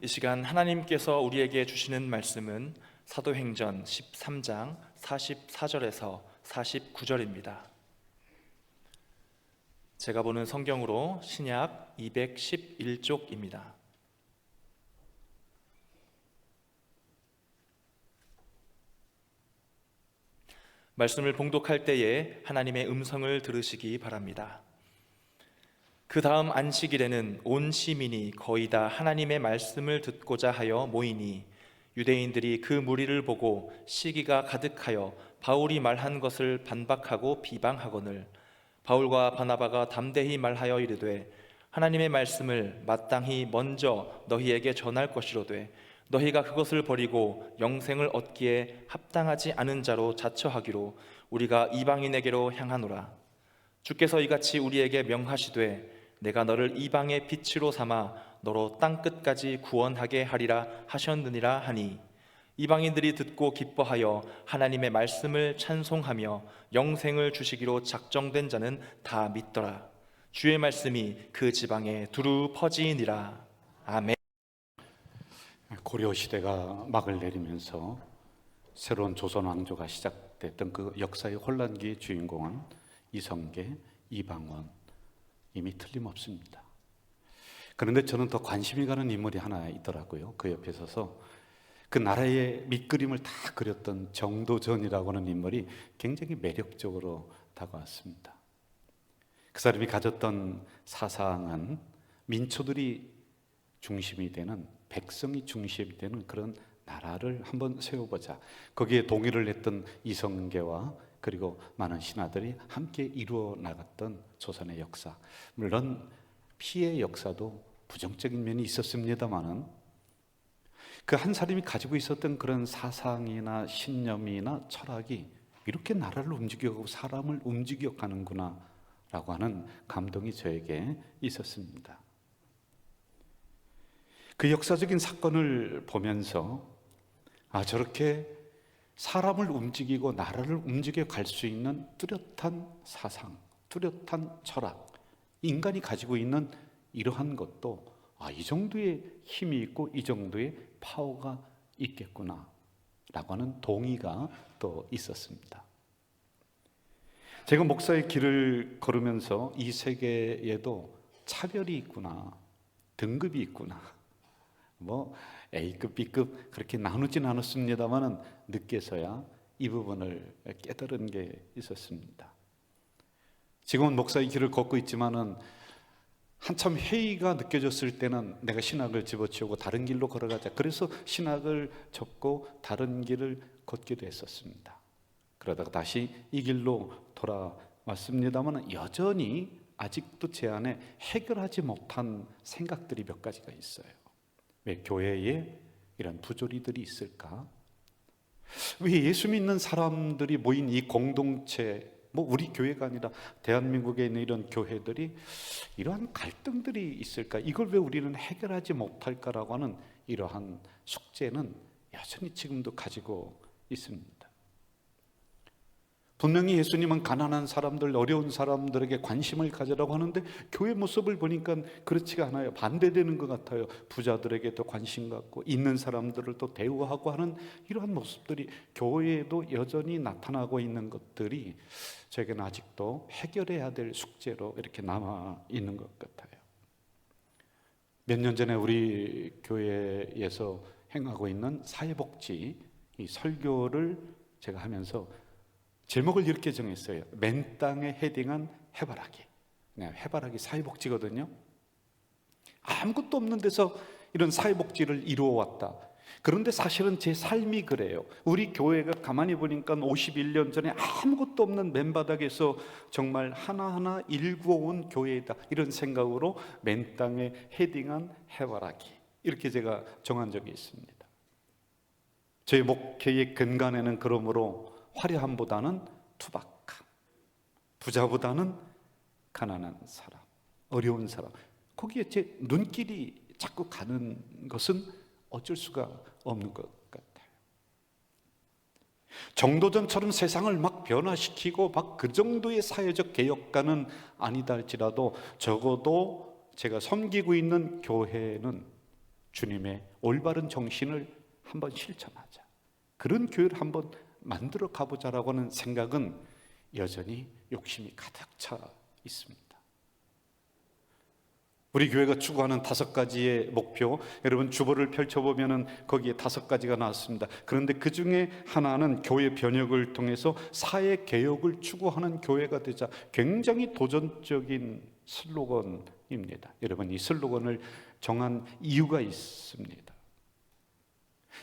이 시간 하나님께서 우리에게 주시는 말씀은 사도행전 13장 44절에서 49절입니다. 제가 보는 성경으로 신약 211쪽입니다. 말씀을 봉독할 때에 하나님의 음성을 들으시기 바랍니다. 그 다음 안식일에는 온 시민이 거의 다 하나님의 말씀을 듣고자 하여 모이니 유대인들이 그 무리를 보고 시기가 가득하여 바울이 말한 것을 반박하고 비방하거늘 바울과 바나바가 담대히 말하여 이르되 하나님의 말씀을 마땅히 먼저 너희에게 전할 것이로되 너희가 그것을 버리고 영생을 얻기에 합당하지 않은 자로 자처하기로 우리가 이방인에게로 향하노라. 주께서 이같이 우리에게 명하시되 내가 너를 이방의 빛으로 삼아 너로 땅끝까지 구원하게 하리라 하셨느니라 하니 이방인들이 듣고 기뻐하여 하나님의 말씀을 찬송하며 영생을 주시기로 작정된 자는 다 믿더라. 주의 말씀이 그 지방에 두루 퍼지니라. 아멘. 고려 시대가 막을 내리면서 새로운 조선 왕조가 시작됐던 그 역사의 혼란기의 주인공은 이성계, 이방원 이미 틀림없습니다. 그런데 저는 더 관심이 가는 인물이 하나 있더라고요. 그 옆에 서서 그 나라의 밑그림을 다 그렸던 정도전이라고 하는 인물이 굉장히 매력적으로 다가왔습니다. 그 사람이 가졌던 사상은 민초들이 중심이 되는, 백성이 중심이 되는 그런 나라를 한번 세워보자. 거기에 동의를 했던 이성계와 그리고 많은 신하들이 함께 이루어 나갔던 조선의 역사. 물론 피해 역사도 부정적인 면이 있었습니다마는 그 한 사람이 가지고 있었던 그런 사상이나 신념이나 철학이 이렇게 나라를 움직여가고 사람을 움직여가는구나 라고 하는 감동이 저에게 있었습니다. 그 역사적인 사건을 보면서 저렇게 사람을 움직이고 나라를 움직여 갈 수 있는 뚜렷한 사상, 뚜렷한 철학, 인간이 가지고 있는 이러한 것도 이 정도의 힘이 있고 이 정도의 파워가 있겠구나 라고 하는 동의가 또 있었습니다. 제가 목사의 길을 걸으면서 이 세계에도 차별이 있구나, 등급이 있구나, A급, B급 그렇게 나누진 않았습니다만 늦게서야 이 부분을 깨달은 게 있었습니다. 지금은 목사의 길을 걷고 있지만은 한참 회의가 느껴졌을 때는 내가 신학을 집어치우고 다른 길로 걸어가자. 그래서 신학을 접고 다른 길을 걷기도 했었습니다. 그러다가 다시 이 길로 돌아왔습니다만 여전히 아직도 제 안에 해결하지 못한 생각들이 몇 가지가 있어요. 왜 교회에 이런 부조리들이 있을까? 왜 예수 믿는 사람들이 모인 이 공동체, 우리 교회가 아니라 대한민국에 있는 이런 교회들이 이러한 갈등들이 있을까? 이걸 왜 우리는 해결하지 못할까라고 하는 이러한 숙제는 여전히 지금도 가지고 있습니다. 분명히 예수님은 가난한 사람들, 어려운 사람들에게 관심을 가지라고 하는데 교회 모습을 보니까 그렇지가 않아요. 반대되는 것 같아요. 부자들에게도 관심 갖고 있는 사람들을 또 대우하고 하는 이러한 모습들이 교회에도 여전히 나타나고 있는 것들이 저에게는 아직도 해결해야 될 숙제로 이렇게 남아 있는 것 같아요. 몇 년 전에 우리 교회에서 행하고 있는 사회복지 이 설교를 제가 하면서 제목을 이렇게 정했어요. 맨 땅에 헤딩한 해바라기. 해바라기 사회복지거든요. 아무것도 없는 데서 이런 사회복지를 이루어왔다. 그런데 사실은 제 삶이 그래요. 우리 교회가 가만히 보니까 51년 전에 아무것도 없는 맨바닥에서 정말 하나하나 일구어온 교회이다, 이런 생각으로 맨 땅에 헤딩한 해바라기, 이렇게 제가 정한 적이 있습니다. 저희 목회의 근간에는 그러므로 화려함보다는 투박함, 부자보다는 가난한 사람, 어려운 사람, 거기에 제 눈길이 자꾸 가는 것은 어쩔 수가 없는 것 같아요. 정도전처럼 세상을 막 변화시키고 막 그 정도의 사회적 개혁가는 아니다 할지라도 적어도 제가 섬기고 있는 교회는 주님의 올바른 정신을 한번 실천하자, 그런 교회를 한번 만들어 가보자라고 하는 생각은 여전히 욕심이 가득 차 있습니다. 우리 교회가 추구하는 5가지의 목표, 여러분 주보를 펼쳐보면 거기에 5가지가 나왔습니다. 그런데 그 중에 하나는 교회 변혁을 통해서 사회 개혁을 추구하는 교회가 되자. 굉장히 도전적인 슬로건입니다. 여러분, 이 슬로건을 정한 이유가 있습니다.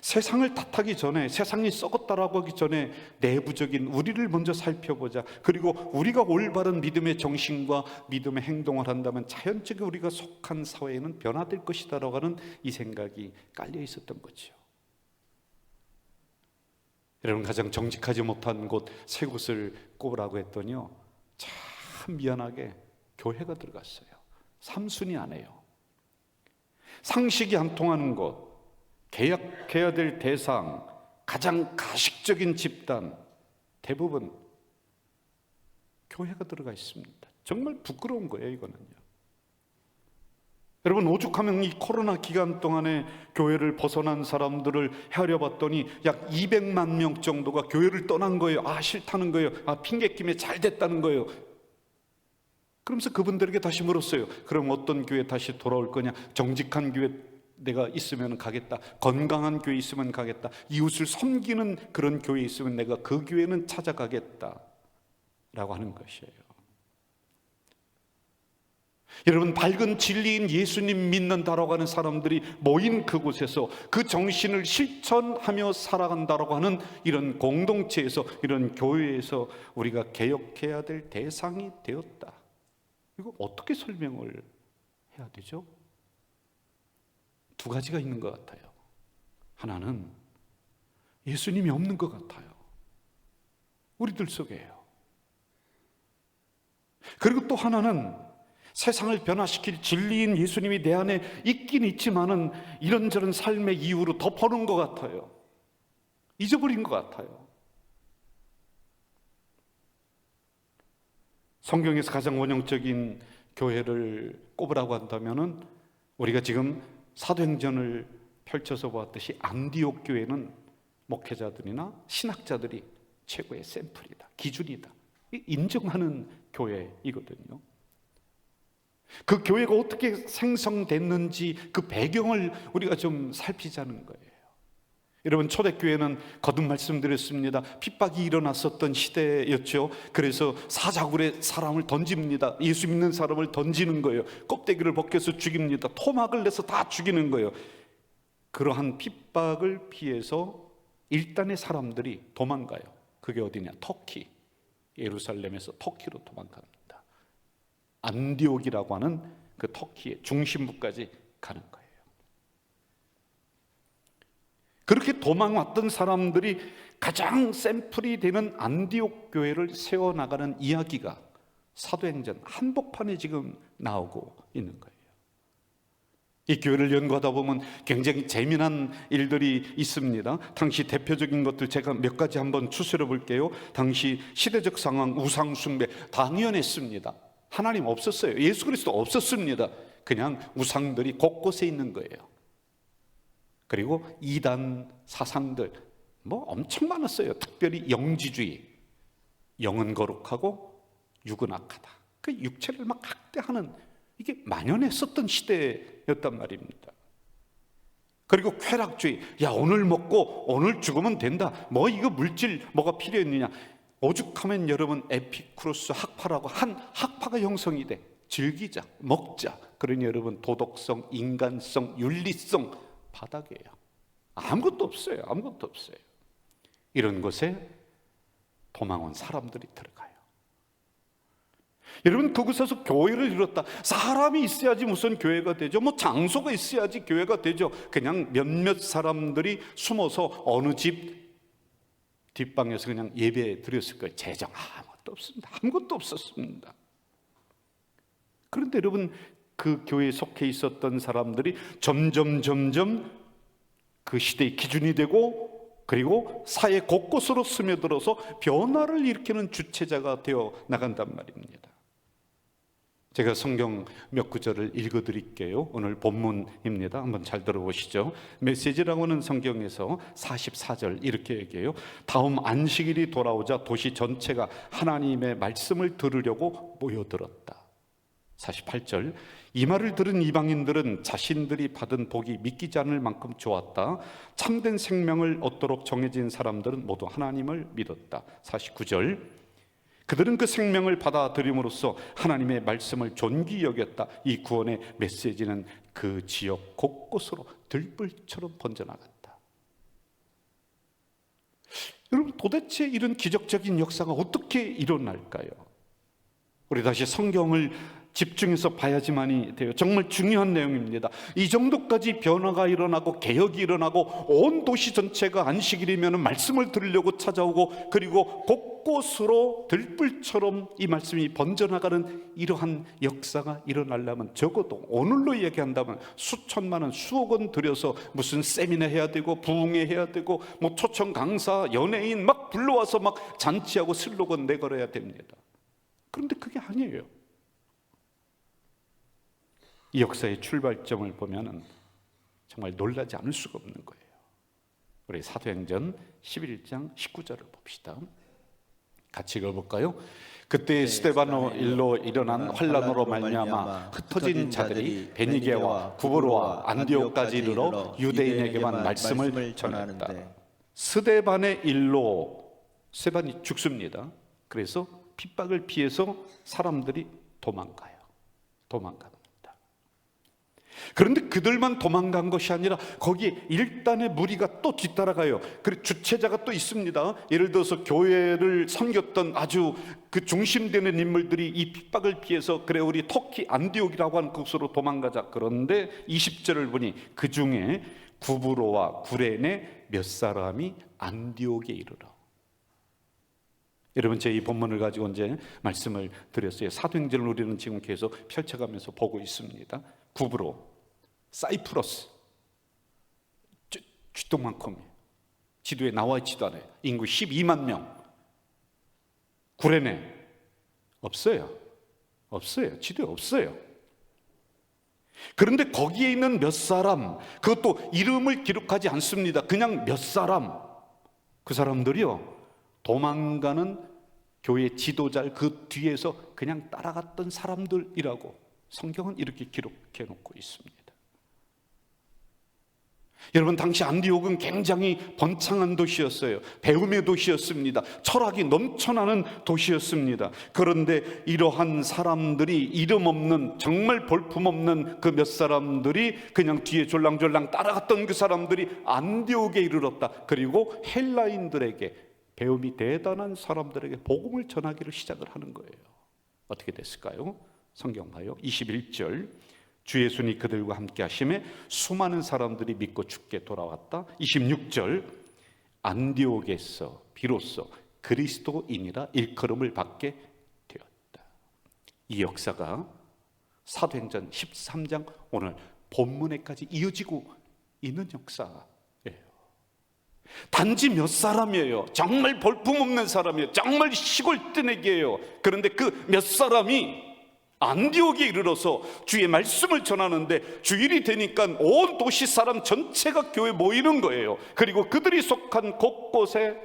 세상을 탓하기 전에, 세상이 썩었다라고 하기 전에 내부적인 우리를 먼저 살펴보자. 그리고 우리가 올바른 믿음의 정신과 믿음의 행동을 한다면 자연적으로 우리가 속한 사회에는 변화될 것이다라고 하는 이 생각이 깔려 있었던 거죠. 여러분, 가장 정직하지 못한 곳 3곳을 꼽으라고 했더니요, 참 미안하게 교회가 들어갔어요. 3순위 안에요. 상식이 안 통하는 곳, 개혁해야 될 대상, 가장 가식적인 집단, 대부분 교회가 들어가 있습니다. 정말 부끄러운 거예요, 이거는요. 여러분, 오죽하면 이 코로나 기간 동안에 교회를 벗어난 사람들을 헤아려봤더니 약 200만 명 정도가 교회를 떠난 거예요. 싫다는 거예요. 핑계김에 잘 됐다는 거예요. 그러면서 그분들에게 다시 물었어요. 그럼 어떤 교회 다시 돌아올 거냐? 정직한 교회 내가 있으면 가겠다. 건강한 교회 있으면 가겠다. 이웃을 섬기는 그런 교회 있으면 내가 그 교회는 찾아가겠다 라고 하는 것이에요. 여러분, 밝은 진리인 예수님 믿는다라고 하는 사람들이 모인 그곳에서 그 정신을 실천하며 살아간다라고 하는 이런 공동체에서, 이런 교회에서 우리가 개혁해야 될 대상이 되었다. 이거 어떻게 설명을 해야 되죠? 2가지가 있는 것 같아요. 하나는 예수님이 없는 것 같아요. 우리들 속에요. 그리고 또 하나는 세상을 변화시킬 진리인 예수님이 내 안에 있긴 있지만은 이런저런 삶의 이유로 덮어놓은 것 같아요. 잊어버린 것 같아요. 성경에서 가장 원형적인 교회를 꼽으라고 한다면은 우리가 지금 사도행전을 펼쳐서 보았듯이 안디옥 교회는 목회자들이나 신학자들이 최고의 샘플이다, 기준이다, 인정하는 교회이거든요. 그 교회가 어떻게 생성됐는지 그 배경을 우리가 좀 살피자는 거예요. 여러분, 초대교회는 거듭 말씀드렸습니다. 핍박이 일어났었던 시대였죠. 그래서 사자굴에 사람을 던집니다. 예수 믿는 사람을 던지는 거예요. 껍데기를 벗겨서 죽입니다. 토막을 내서 다 죽이는 거예요. 그러한 핍박을 피해서 일단의 사람들이 도망가요. 그게 어디냐? 터키. 예루살렘에서 터키로 도망갑니다. 안디옥이라고 하는 그 터키의 중심부까지 가는 거예요. 그렇게 도망왔던 사람들이 가장 샘플이 되는 안디옥 교회를 세워나가는 이야기가 사도행전 한복판에 지금 나오고 있는 거예요. 이 교회를 연구하다 보면 굉장히 재미난 일들이 있습니다. 당시 대표적인 것들 제가 몇 가지 한번 추스려 볼게요. 당시 시대적 상황, 우상 숭배 당연했습니다. 하나님 없었어요. 예수 그리스도 없었습니다. 그냥 우상들이 곳곳에 있는 거예요. 그리고 이단 사상들 엄청 많았어요. 특별히 영지주의, 영은 거룩하고 육은 악하다. 그 육체를 막 학대하는, 이게 만연했었던 시대였단 말입니다. 그리고 쾌락주의, 오늘 먹고 오늘 죽으면 된다. 이거 물질 뭐가 필요했느냐. 오죽하면 여러분 에피쿠로스 학파라고 한 학파가 형성이 돼. 즐기자, 먹자. 그러니 여러분 도덕성, 인간성, 윤리성 바닥이에요. 아무것도 없어요. 아무것도 없어요. 이런 곳에 도망온 사람들이 들어가요. 여러분, 그곳에서 교회를 이뤘다. 사람이 있어야지 무슨 교회가 되죠. 장소가 있어야지 교회가 되죠. 그냥 몇몇 사람들이 숨어서 어느 집 뒷방에서 그냥 예배 드렸을 거예요. 재정 아무것도 없습니다. 아무것도 없었습니다. 그런데 여러분, 그 교회에 속해 있었던 사람들이 점점 그 시대의 기준이 되고, 그리고 사회 곳곳으로 스며들어서 변화를 일으키는 주체자가 되어 나간단 말입니다. 제가 성경 몇 구절을 읽어드릴게요. 오늘 본문입니다. 한번 잘 들어보시죠. 메시지라고는 성경에서 44절 이렇게 얘기해요. 다음 안식일이 돌아오자 도시 전체가 하나님의 말씀을 들으려고 모여들었다. 48절, 이 말을 들은 이방인들은 자신들이 받은 복이 믿기지 않을 만큼 좋았다. 참된 생명을 얻도록 정해진 사람들은 모두 하나님을 믿었다. 49절, 그들은 그 생명을 받아들임으로써 하나님의 말씀을 존귀 여겼다. 이 구원의 메시지는 그 지역 곳곳으로 들불처럼 번져나갔다. 여러분, 도대체 이런 기적적인 역사가 어떻게 일어날까요? 우리 다시 성경을 집중해서 봐야지만이 돼요. 정말 중요한 내용입니다. 이 정도까지 변화가 일어나고 개혁이 일어나고 온 도시 전체가 안식일이면 말씀을 들으려고 찾아오고, 그리고 곳곳으로 들불처럼 이 말씀이 번져나가는 이러한 역사가 일어나려면 적어도 오늘로 얘기한다면 수천만 원, 수억 원 들여서 무슨 세미나 해야 되고 부흥회 해야 되고 뭐 초청 강사, 연예인 막 불러와서 막 잔치하고 슬로건 내걸어야 됩니다. 그런데 그게 아니에요. 이 역사의 출발점을 보면은 정말 놀라지 않을 수가 없는 거예요. 우리 사도행전 11장 19절을 봅시다. 같이 읽어볼까요? 그때 스데바노 일로 일어난 환란으로 말미암아 흩어진 자들이 베니게와 구브로와 안디옥까지 이르러 유대인에게만 말씀을 전했다. 스데반의 일로, 스데반이 죽습니다. 그래서 핍박을 피해서 사람들이 도망갑니다. 그런데 그들만 도망간 것이 아니라 거기에 일단의 무리가 또 뒤따라가요. 그리고 주체자가 또 있습니다. 예를 들어서 교회를 섬겼던 아주 그 중심되는 인물들이 이 핍박을 피해서 그래 우리 터키 안디옥이라고 하는 곳으로 도망가자. 그런데 20절을 보니 그 중에 구브로와 구레네 몇 사람이 안디옥에 이르러. 여러분, 제 이 본문을 가지고 이제 말씀을 드렸어요. 사도행전을 우리는 지금 계속 펼쳐가면서 보고 있습니다. 구브로, 사이프러스, 쥐똥만큼이에요. 지도에 나와 있지도 않아요. 인구 12만 명. 구레네 없어요. 지도에 없어요. 그런데 거기에 있는 몇 사람, 그것도 이름을 기록하지 않습니다. 그냥 몇 사람, 그 사람들이요, 도망가는 교회 지도자를 그 뒤에서 그냥 따라갔던 사람들이라고 성경은 이렇게 기록해 놓고 있습니다. 여러분, 당시 안디옥은 굉장히 번창한 도시였어요. 배움의 도시였습니다. 철학이 넘쳐나는 도시였습니다. 그런데 이러한 사람들이, 이름 없는, 정말 볼품없는 그 몇 사람들이 그냥 뒤에 졸랑졸랑 따라갔던 그 사람들이 안디옥에 이르렀다. 그리고 헬라인들에게, 배움이 대단한 사람들에게 복음을 전하기를 시작을 하는 거예요. 어떻게 됐을까요? 성경 봐요. 21절, 주 예수님이 그들과 함께 하심에 수많은 사람들이 믿고 주께 돌아왔다. 26절, 안디옥에서 비로소 그리스도인이라 일컬음을 받게 되었다. 이 역사가 사도행전 13장 오늘 본문에까지 이어지고 있는 역사예요. 단지 몇 사람이에요. 정말 볼품없는 사람이에요. 정말 시골 뜨내기예요. 그런데 그 몇 사람이 안디옥에 이르러서 주의 말씀을 전하는데 주일이 되니까 온 도시 사람 전체가 교회에 모이는 거예요. 그리고 그들이 속한 곳곳에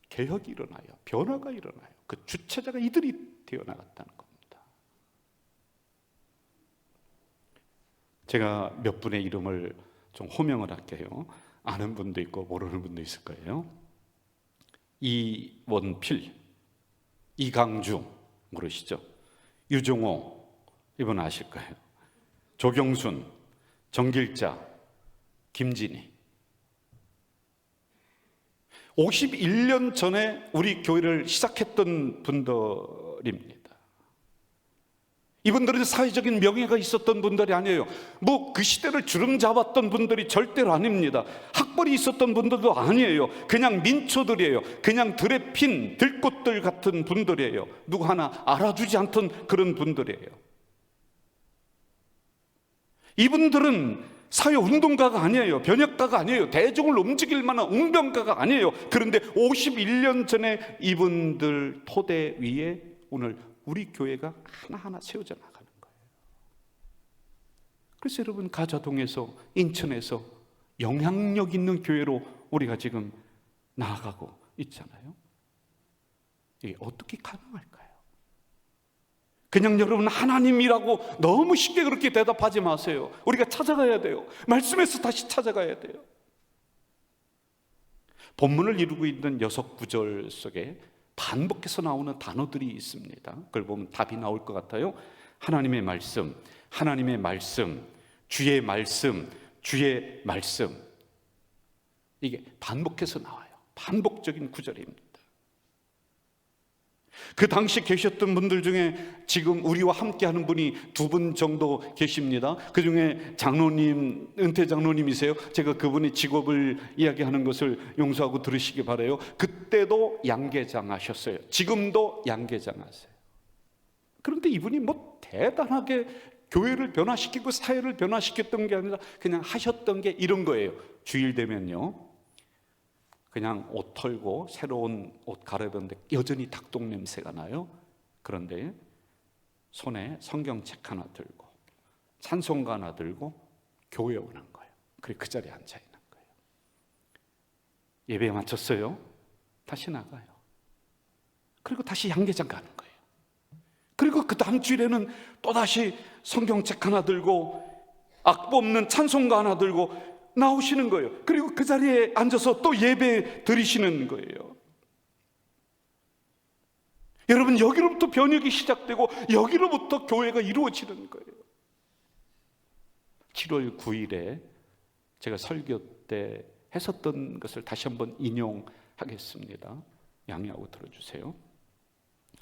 개혁이 일어나요. 변화가 일어나요. 그 주체자가 이들이 되어나갔다는 겁니다. 제가 몇 분의 이름을 좀 호명을 할게요. 아는 분도 있고 모르는 분도 있을 거예요. 이원필, 이강주 모르시죠? 유종호, 이분 아실 거예요. 조경순, 정길자, 김진희. 51년 전에 우리 교회를 시작했던 분들입니다. 이분들은 사회적인 명예가 있었던 분들이 아니에요. 뭐 그 시대를 주름 잡았던 분들이 절대로 아닙니다. 학벌이 있었던 분들도 아니에요. 그냥 민초들이에요. 그냥 들에 핀 들꽃들 같은 분들이에요. 누구 하나 알아주지 않던 그런 분들이에요. 이분들은 사회운동가가 아니에요. 변혁가가 아니에요. 대중을 움직일 만한 웅변가가 아니에요. 그런데 51년 전에 이분들 토대 위에 오늘 우리 교회가 하나하나 세워져 나가는 거예요. 그래서 여러분, 가자동에서, 인천에서 영향력 있는 교회로 우리가 지금 나아가고 있잖아요. 이게 어떻게 가능할까요? 그냥 여러분 하나님이라고 너무 쉽게 그렇게 대답하지 마세요. 우리가 찾아가야 돼요. 말씀에서 다시 찾아가야 돼요. 본문을 이루고 있는 6구절 속에 반복해서 나오는 단어들이 있습니다. 그걸 보면 답이 나올 것 같아요. 하나님의 말씀, 하나님의 말씀, 주의 말씀, 주의 말씀. 이게 반복해서 나와요. 반복적인 구절입니다. 그 당시 계셨던 분들 중에 지금 우리와 함께하는 분이 2분 정도 계십니다. 그 중에 장로님, 은퇴 장로님이세요. 제가 그분의 직업을 이야기하는 것을 용서하고 들으시기 바라요. 그때도 양계장 하셨어요. 지금도 양계장 하세요. 그런데 이분이 뭐 대단하게 교회를 변화시키고 사회를 변화시켰던 게 아니라 그냥 하셨던 게 이런 거예요. 주일 되면요, 그냥 옷 털고 새로운 옷 갈아입었는데 여전히 닭똥 냄새가 나요. 그런데 손에 성경책 하나 들고 찬송가 하나 들고 교회에 오는 거예요. 그리고 그 자리에 앉아 있는 거예요. 예배 마쳤어요. 다시 나가요. 그리고 다시 양계장 가는 거예요. 그리고 그 다음 주일에는 또다시 성경책 하나 들고 악보 없는 찬송가 하나 들고 나오시는 거예요. 그리고 그 자리에 앉아서 또 예배 드리시는 거예요. 여러분, 여기로부터 변혁이 시작되고 여기로부터 교회가 이루어지는 거예요. 7월 9일에 제가 설교 때 했었던 것을 다시 한번 인용하겠습니다. 양해하고 들어주세요.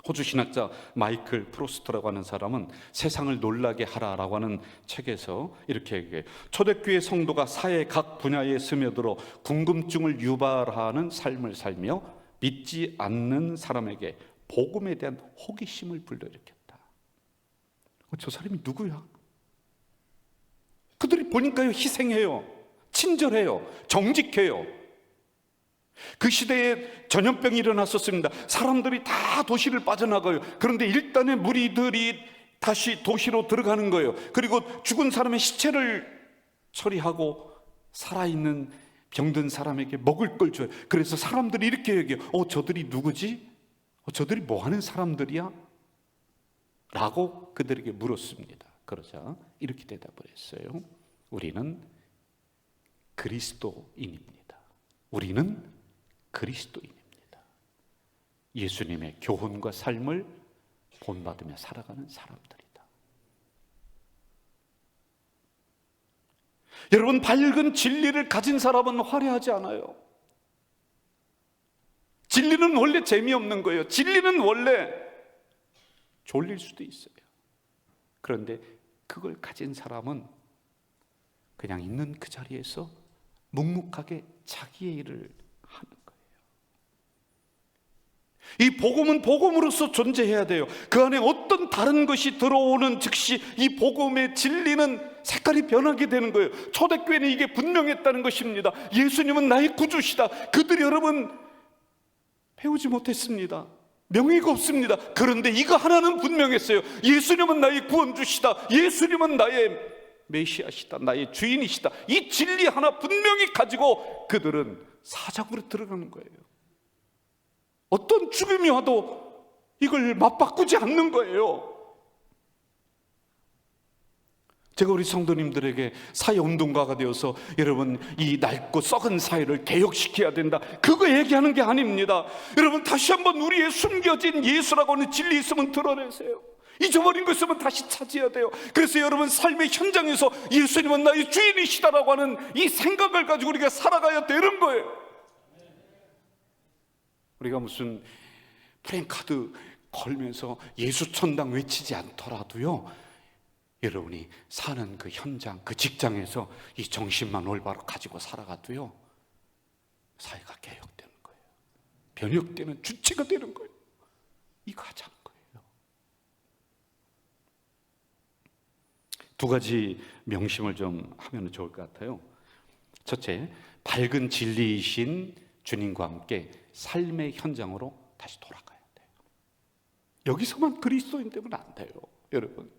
호주 신학자 마이클 프로스트라고 하는 사람은 세상을 놀라게 하라라고 하는 책에서 이렇게 얘기해요. 초대교회 성도가 사회 각 분야에 스며들어 궁금증을 유발하는 삶을 살며 믿지 않는 사람에게 복음에 대한 호기심을 불러일으켰다. 저 사람이 누구야? 그들이 보니까요, 희생해요, 친절해요, 정직해요. 그 시대에 전염병이 일어났었습니다. 사람들이 다 도시를 빠져나가요. 그런데 일단의 무리들이 다시 도시로 들어가는 거예요. 그리고 죽은 사람의 시체를 처리하고 살아있는 병든 사람에게 먹을 걸 줘요. 그래서 사람들이 이렇게 얘기해요. 저들이 누구지? 저들이 뭐 하는 사람들이야? 라고 그들에게 물었습니다. 그러자 이렇게 대답을 했어요. 우리는 그리스도인입니다. 우리는 그리스도인입니다. 예수님의 교훈과 삶을 본받으며 살아가는 사람들이다. 여러분, 밝은 진리를 가진 사람은 화려하지 않아요. 진리는 원래 재미없는 거예요. 진리는 원래 졸릴 수도 있어요. 그런데 그걸 가진 사람은 그냥 있는 그 자리에서 묵묵하게 자기의 일을 하는 거예요. 이 복음은 복음으로서 존재해야 돼요. 그 안에 어떤 다른 것이 들어오는 즉시 이 복음의 진리는 색깔이 변하게 되는 거예요. 초대교회는 이게 분명했다는 것입니다. 예수님은 나의 구주시다. 그들이 여러분 배우지 못했습니다. 명예가 없습니다. 그런데 이거 하나는 분명했어요. 예수님은 나의 구원주시다. 예수님은 나의 메시아시다. 나의 주인이시다. 이 진리 하나 분명히 가지고 그들은 사자굴에 들어가는 거예요. 어떤 죽음이 와도 이걸 맞바꾸지 않는 거예요. 제가 우리 성도님들에게 사회운동가가 되어서 여러분 이 낡고 썩은 사회를 개혁시켜야 된다, 그거 얘기하는 게 아닙니다. 여러분, 다시 한번 우리의 숨겨진 예수라고 하는 진리 있으면 드러내세요. 잊어버린 거 있으면 다시 찾아야 돼요. 그래서 여러분, 삶의 현장에서 예수님은 나의 주인이시다라고 하는 이 생각을 가지고 우리가 살아가야 되는 거예요. 우리가 무슨 프랭카드 걸면서 예수 천당 외치지 않더라도요, 여러분이 사는 그 현장, 그 직장에서 이 정신만 올바로 가지고 살아가도요, 사회가 개혁되는 거예요. 변혁되는 주체가 되는 거예요. 이거 하자는 거예요. 두 가지 명심을 좀 하면 좋을 것 같아요. 첫째, 밝은 진리이신 주님과 함께 삶의 현장으로 다시 돌아가야 돼요. 여기서만 그리스도인 되면 안 돼요, 여러분.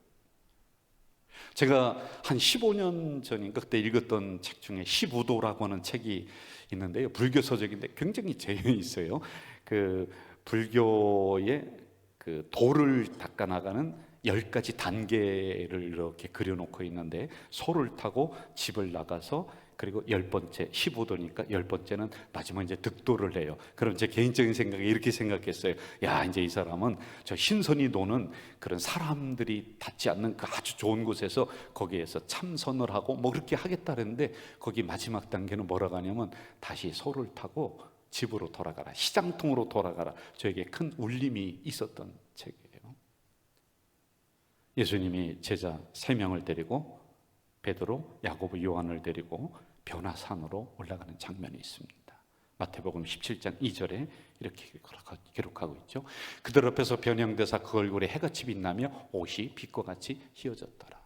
제가 한 15년 전인가 그때 읽었던 책 중에 15도라고 하는 책이 있는데요, 불교 서적인데 굉장히 재미있어요. 그 불교의 그 도를 닦아 나가는 10가지 단계를 이렇게 그려놓고 있는데, 소를 타고 집을 나가서, 그리고 10번째 15도니까 10번째는 마지막 이제 득도를 해요. 그럼 제 개인적인 생각에 이렇게 생각했어요. 야, 이제 이 사람은 저 신선이 도는 그런 사람들이 닿지 않는 그 아주 좋은 곳에서 거기에서 참선을 하고 뭐 그렇게 하겠다 그랬는데, 거기 마지막 단계는 뭐라고 하냐면 다시 소를 타고 집으로 돌아가라, 시장통으로 돌아가라. 저에게 큰 울림이 있었던 책이에요. 예수님이 제자 3명을 데리고 베드로, 야고보, 요한을 데리고 변화산으로 올라가는 장면이 있습니다. 마태복음 17장 2절에 이렇게 기록하고 있죠. 그들 앞에서 변형되사 그 얼굴에 해같이 빛나며 옷이 빛과 같이 휘어졌더라.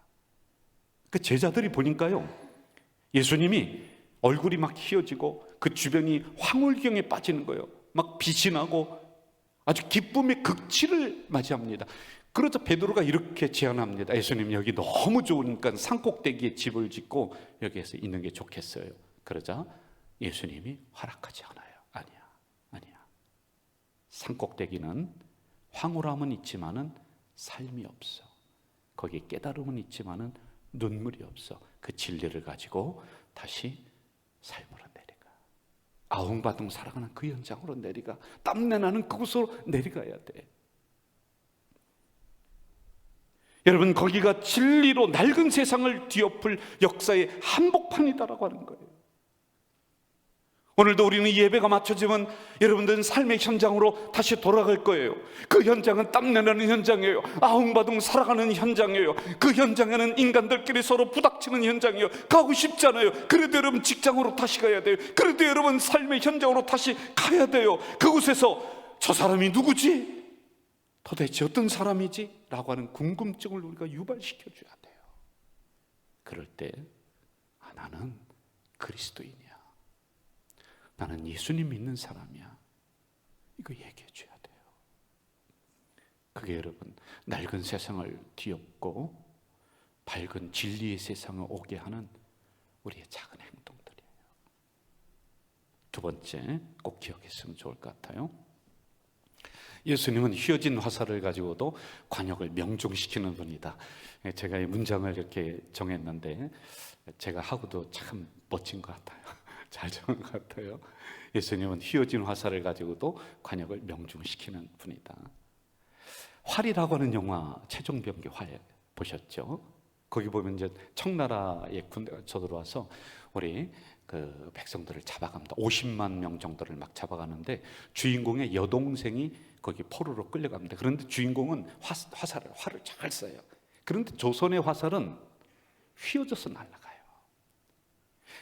그 제자들이 보니까요, 예수님이 얼굴이 막 휘어지고 그 주변이 황홀경에 빠지는 거예요. 막 빛이 나고 아주 기쁨의 극치를 맞이합니다. 그러자 베드로가 이렇게 제안합니다. 예수님, 여기 너무 좋으니까 산꼭대기에 집을 짓고 여기에서 있는 게 좋겠어요. 그러자 예수님이 허락하지 않아요. 아니야. 산꼭대기는 황홀함은 있지만은 삶이 없어. 거기에 깨달음은 있지만은 눈물이 없어. 그 진리를 가지고 다시 삶으로 내려가. 아웅바둥 살아가는 그 현장으로 내려가. 땀내 나는 그곳으로 내려가야 돼. 여러분, 거기가 진리로 낡은 세상을 뒤엎을 역사의 한복판이다라고 하는 거예요. 오늘도 우리는 예배가 맞춰지면 여러분들은 삶의 현장으로 다시 돌아갈 거예요. 그 현장은 땀내나는 현장이에요. 아웅바둥 살아가는 현장이에요. 그 현장에는 인간들끼리 서로 부닥치는 현장이에요. 가고 싶잖아요. 그래도 여러분 직장으로 다시 가야 돼요. 그래도 여러분 삶의 현장으로 다시 가야 돼요. 그곳에서 저 사람이 누구지? 도대체 어떤 사람이지? 라고 하는 궁금증을 우리가 유발시켜줘야 돼요. 그럴 때 나는 그리스도인이야, 나는 예수님 믿는 사람이야, 이거 얘기해 줘야 돼요. 그게 여러분 낡은 세상을 뒤엎고 밝은 진리의 세상을 오게 하는 우리의 작은 행동들이에요. 두 번째, 꼭 기억했으면 좋을 것 같아요. 예수님은 휘어진 화살을 가지고도 관역을 명중시키는 분이다. 제가 이 문장을 이렇게 정했는데 제가 하고도 참 멋진 것 같아요. 잘 정한 것 같아요. 예수님은 휘어진 화살을 가지고도 관역을 명중시키는 분이다. 활이라고 하는 영화, 최종병기 활 보셨죠? 거기 보면 이제 청나라의 군대가 쳐들어와서 우리 그 백성들을 잡아갑니다. 50만 명 정도를 막 잡아가는데 주인공의 여동생이 거기 포로로 끌려갑니다. 그런데 주인공은 활을 잘 쏴요. 그런데 조선의 화살은 휘어져서 날아가요.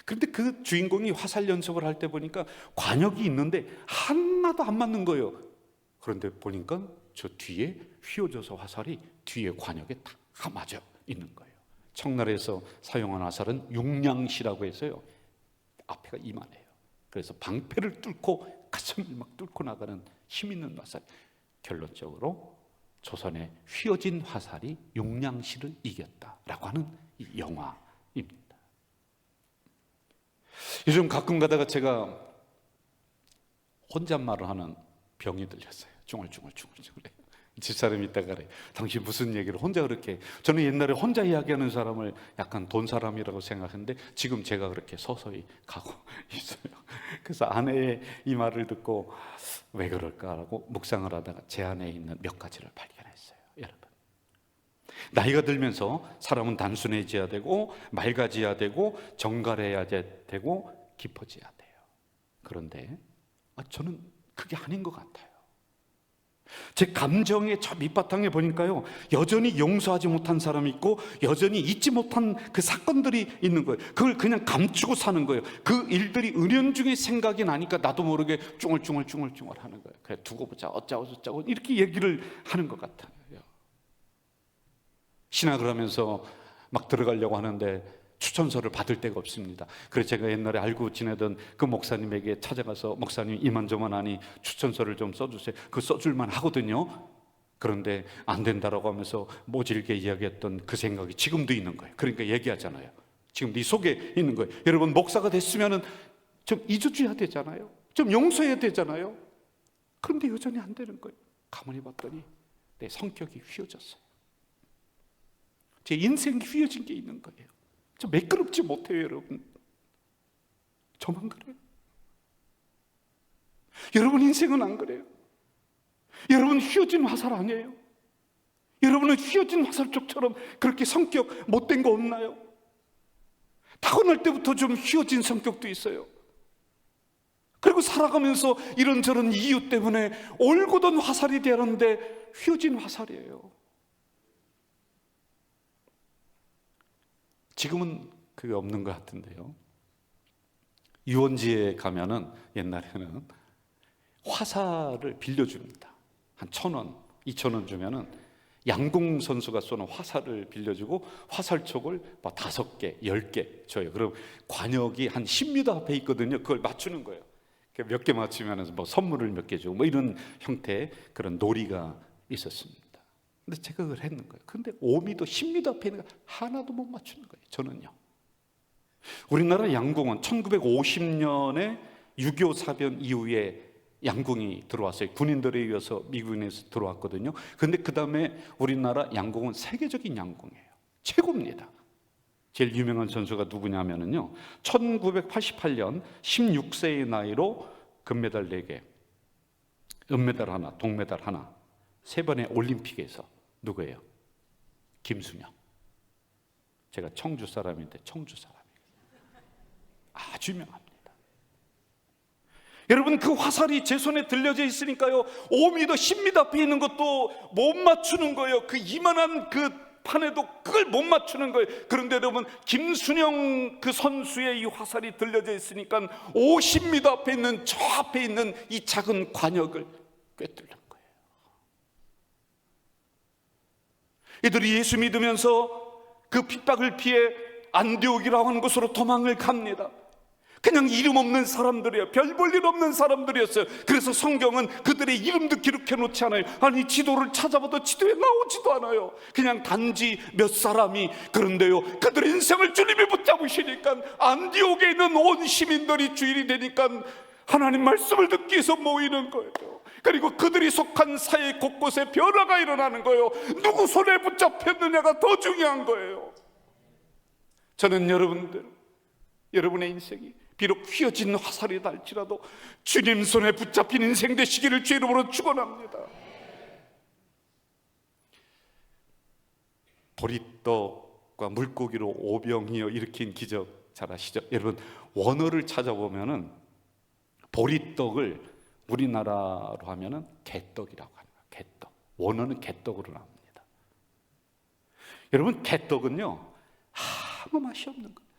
그런데 그 주인공이 화살 연습을 할 때 보니까 관역이 있는데 하나도 안 맞는 거예요. 그런데 보니까 저 뒤에 휘어져서 화살이 뒤에 관역에 다 맞아 있는 거예요. 청나라에서 사용한 화살은 육량시라고 해서요, 앞에가 이만해요. 그래서 방패를 뚫고 가슴을 막 뚫고 나가는 힘 있는 화살. 결론적으로 조선의 휘어진 화살이 육량시를 이겼다라고 하는 이 영화입니다. 요즘 가끔 가다가 제가 혼잣말을 하는 병이 들렸어요. 중얼중얼해요. 집사람이 있다가 그래, 당신 무슨 얘기를 혼자 그렇게. 저는 옛날에 혼자 이야기하는 사람을 약간 돈 사람이라고 생각했는데 지금 제가 그렇게 서서히 가고 있어요. 그래서 아내의 이 말을 듣고 왜 그럴까라고 묵상을 하다가 제 안에 있는 몇 가지를 발견했어요. 여러분, 나이가 들면서 사람은 단순해져야 되고 맑아져야 되고 정갈해야 되고 깊어져야 돼요. 그런데 저는 그게 아닌 것 같아요. 제 감정의 저 밑바탕에 보니까요, 여전히 용서하지 못한 사람이 있고 여전히 잊지 못한 그 사건들이 있는 거예요. 그걸 그냥 감추고 사는 거예요. 그 일들이 은연중에 생각이 나니까 나도 모르게 쭝얼쭝얼 하는 거예요. 그래, 두고 보자, 어쩌고 이렇게 얘기를 하는 것 같아요. 신학을 하면서 막 들어가려고 하는데 추천서를 받을 데가 없습니다. 그래서 제가 옛날에 알고 지내던 그 목사님에게 찾아가서 목사님 이만저만 하니 추천서를 좀 써주세요. 그 써줄만 하거든요. 그런데 안 된다라고 하면서 모질게 이야기했던 그 생각이 지금도 있는 거예요. 그러니까 얘기하잖아요. 지금 네 속에 있는 거예요. 여러분, 목사가 됐으면은 좀 잊어줘야 되잖아요. 좀 용서해야 되잖아요. 그런데 여전히 안 되는 거예요. 가만히 봤더니 내 성격이 휘어졌어요. 제 인생이 휘어진 게 있는 거예요. 저 매끄럽지 못해요, 여러분. 저만 그래요. 여러분 인생은 안 그래요. 여러분 휘어진 화살 아니에요. 여러분은 휘어진 화살쪽처럼 그렇게 성격 못된 거 없나요? 타고날 때부터 좀 휘어진 성격도 있어요. 그리고 살아가면서 이런저런 이유 때문에 올곧은 화살이 되는데 휘어진 화살이에요. 지금은 그게 없는 것 같은데요. 유원지에 가면은 옛날에는 화살을 빌려줍니다. 한 1,000원, 2,000원 주면은 양궁 선수가 쏘는 화살을 빌려주고 화살촉을 막 5개, 10개 줘요. 그럼 관역이 한 10m 앞에 있거든요. 그걸 맞추는 거예요. 몇 개 맞추면 뭐 선물을 몇 개 주고 뭐 이런 형태의 그런 놀이가 있었습니다. 근데 제가 그걸 했는 거예요. 근데 5m, 10m 앞에 있는 거 하나도 못 맞추는 거예요. 저는요. 우리나라 양궁은 1950년에 6.25 사변 이후에 양궁이 들어왔어요. 군인들에 의해서 미군에서 들어왔거든요. 그런데 그 다음에 우리나라 양궁은 세계적인 양궁이에요. 최고입니다. 제일 유명한 선수가 누구냐면요, 1988년 16세의 나이로 금메달 4개, 은메달 하나, 동메달 하나, 3번의 올림픽에서 누구예요? 김순영. 제가 청주 사람인데 청주 사람이에요. 아주 유명합니다. 여러분, 그 화살이 제 손에 들려져 있으니까요, 5m, 10m 앞에 있는 것도 못 맞추는 거예요. 그 이만한 그 판에도 그걸 못 맞추는 거예요. 그런데 여러분, 김순영 그 선수의 이 화살이 들려져 있으니까 50m 앞에 있는 저 앞에 있는 이 작은 관역을 꿰뚫는 거예요. 이들이 예수 믿으면서 그 핍박을 피해 안디옥이라고 하는 곳으로 도망을 갑니다. 그냥 이름 없는 사람들이에요. 별 볼 일 없는 사람들이었어요. 그래서 성경은 그들의 이름도 기록해 놓지 않아요. 아니, 지도를 찾아봐도 지도에 나오지도 않아요. 그냥 단지 몇 사람이. 그런데요, 그들의 인생을 주님이 붙잡으시니까 안디옥에 있는 온 시민들이 주일이 되니까 하나님 말씀을 듣기 위해서 모이는 거예요. 그리고 그들이 속한 사회 곳곳에 변화가 일어나는 거예요. 누구 손에 붙잡혔느냐가 더 중요한 거예요. 저는 여러분의 인생이 비록 휘어진 화살이다 할지라도 주님 손에 붙잡힌 인생 되시기를 주 이름으로 축원합니다. 보리떡과 물고기로 오병이어 일으킨 기적 잘 아시죠? 여러분, 원어를 찾아보면은 보리떡을 우리나라로 하면은 개떡이라고 하는 거예요. 개떡. 원어는 개떡으로 나옵니다. 여러분, 개떡은요 아무 맛이 없는 거예요.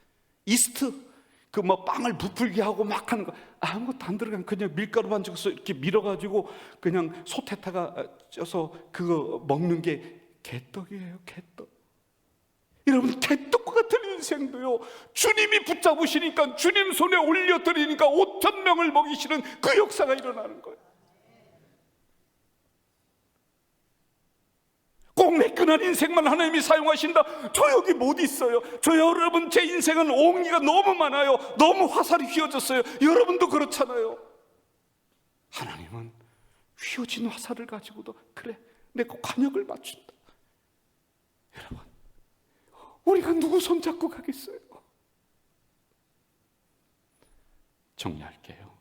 이스트 그 뭐 빵을 부풀게 하고 막 하는 거 아무것도 안 들어간, 그냥 밀가루 반죽해서 이렇게 밀어가지고 그냥 소태타가 쪄서 그거 먹는 게 개떡이에요. 개떡. 여러분, 개떡과 같은 인생도요, 주님이 붙잡으시니까, 주님 손에 올려드리니까 5,000명을 먹이시는 그 역사가 일어나는 거예요. 꼭 매끈한 인생만 하나님이 사용하신다, 저 여기 못 있어요. 저 여러분, 제 인생은 옹이가 너무 많아요. 너무 화살이 휘어졌어요. 여러분도 그렇잖아요. 하나님은 휘어진 화살을 가지고도 그래, 내가 관역을 맞춘다. 여러분, 우리가 누구 손잡고 가겠어요? 정리할게요.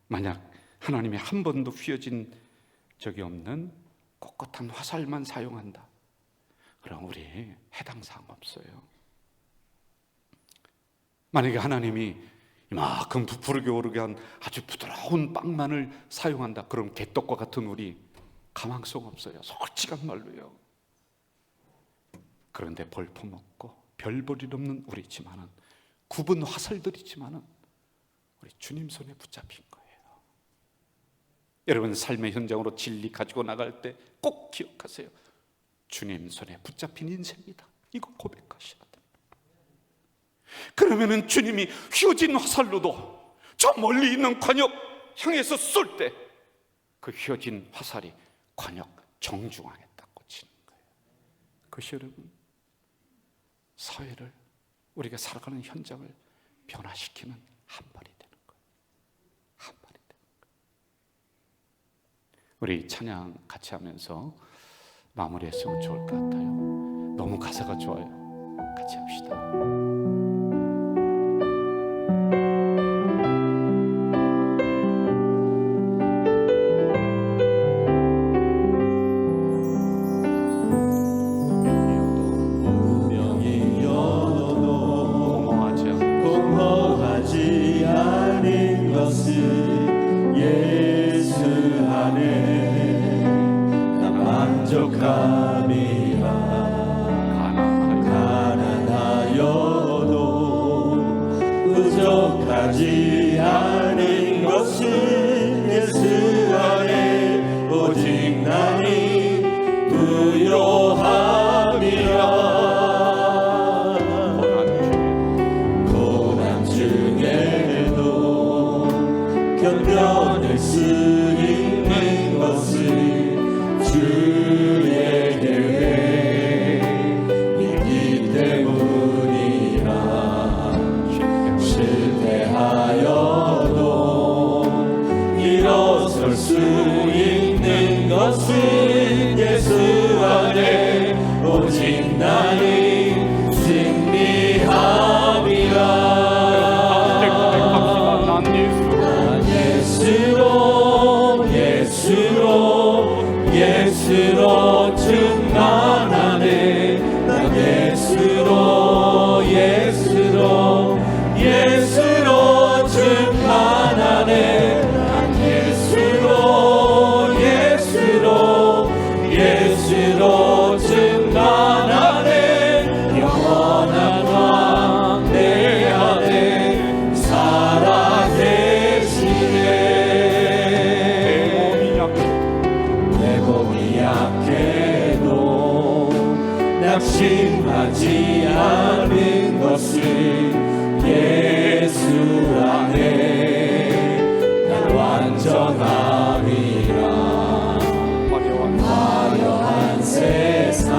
만약 하나님이 한 번도 휘어진 적이 없는 꼿꼿한 화살만 사용한다, 그럼 우리 해당 사항 없어요. 만약에 하나님이 이만큼 부풀게 오르게 한 아주 부드러운 빵만을 사용한다, 그럼 개떡과 같은 우리 가망성 없어요. 솔직한 말로요. 그런데 벌퍼먹고 별 볼 일 없는 우리지만은, 굽은 화살들이지만은 우리 주님 손에 붙잡힌 거예요. 여러분, 삶의 현장으로 진리 가지고 나갈 때 꼭 기억하세요. 주님 손에 붙잡힌 인생이다, 이거 고백하셔야 돼요. 그러면은 주님이 휘어진 화살로도 저 멀리 있는 관역 향해서 쏠 때 그 휘어진 화살이 관역 정중앙에 딱 꽂히는 거예요. 그것이 여러분, 사회를, 우리가 살아가는 현장을 변화시키는 한 발이 되는 거예요. 한 발이 되는 거예요. 우리 찬양 같이 하면서 마무리했으면 좋을 것 같아요. 너무 가사가 좋아요. 같이 합시다. 공허하지 않은 것은 예수 안에 나 만족함이라. 가난하여도 부족하지 않은 것은 예수 안에 오직 나니 부요함이라. 견뎌낼 수 있는 것은 주의 계획 있기 때문이라. 실패하여도 일어설 수 있는 것은 예수 안에 오직 나니 승리함이라. 예수로 충만하네. 난 예수로 충만하네. 난 예수로 충만하네. 영원한 왕 내 안에 살아계시네. 낙심하지 않은 것은 예수 안에 난 완전함이라. 화려한 세상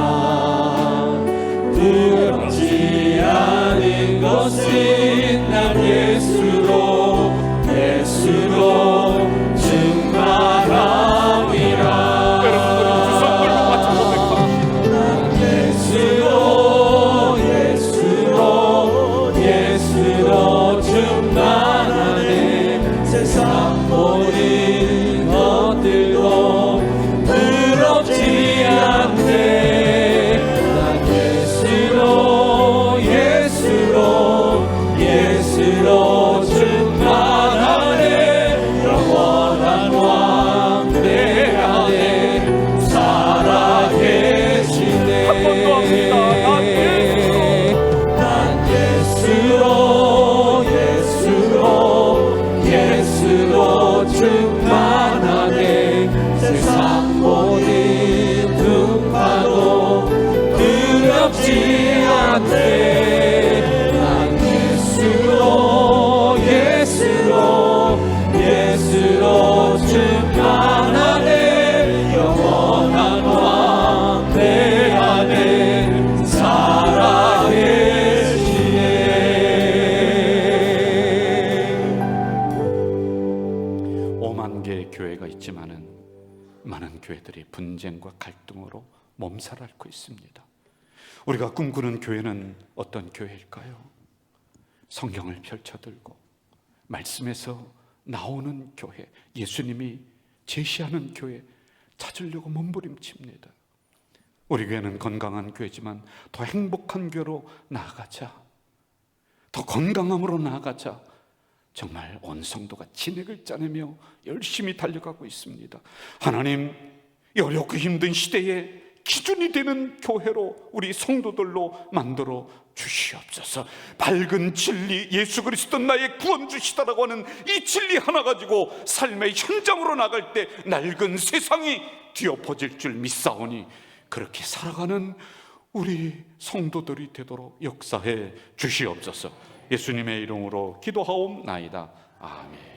두렵지 않은 것은 난 예수로 충만함이라. 예수로 충만하네. 세상 모든 것들도 부럽지 않네. 난 예수로 충만하네. 영원한 왕 내 안에 살아계시네. 한 번 더 합시다. 예수로 충만하네. 세상 모든 풍파도 두렵지 않네. 난 예수로 충만하네. 영원한 왕 내 안에 살아계시네. 5만 개의 교회가 있지만은 많은 교회들이 분쟁과 갈등으로 몸살 앓고 있습니다. 우리가 꿈꾸는 교회는 어떤 교회일까요? 성경을 펼쳐들고 말씀에서 나오는 교회, 예수님이 제시하는 교회 찾으려고 몸부림칩니다. 우리 교회는 건강한 교회지만 더 행복한 교회로 나아가자, 더 건강함으로 나아가자, 정말 온 성도가 진액을 짜내며 열심히 달려가고 있습니다. 하나님, 이 어렵고 힘든 시대에 기준이 되는 교회로 우리 성도들로 만들어 주시옵소서. 밝은 진리, 예수 그리스도 나의 구원 주시다라고 하는 이 진리 하나 가지고 삶의 현장으로 나갈 때 낡은 세상이 뒤엎어질 줄 믿사오니 그렇게 살아가는 우리 성도들이 되도록 역사해 주시옵소서. 예수님의 이름으로 기도하옵나이다. 아멘.